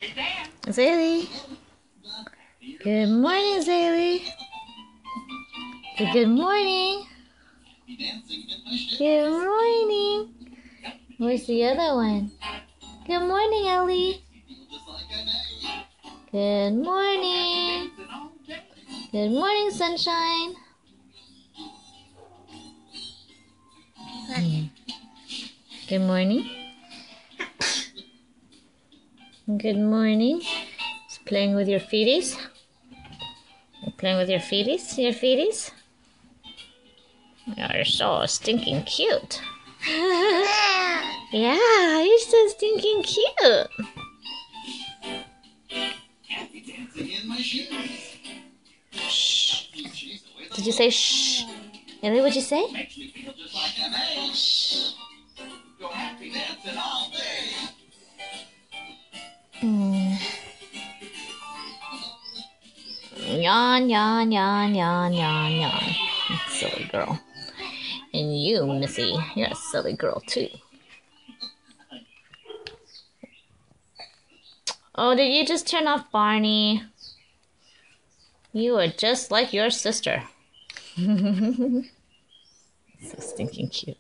Zaylee. Good morning, Zaylee. Good morning. Good morning. Where's the other one? Good morning, Ellie. Good morning. Good morning, sunshine. Good morning. Good morning. Just playing with your feeties. You're playing with your feeties? Your feeties? You're so stinking cute. Yeah, you're so stinking cute. Shh. Did you say shh? Ellie, what'd you say? Shh. Yawn, yawn, yawn, yawn, yawn, yawn. Silly girl. And you, Missy, you're a silly girl too. Oh, did you just turn off Barney? You are just like your sister. So stinking cute.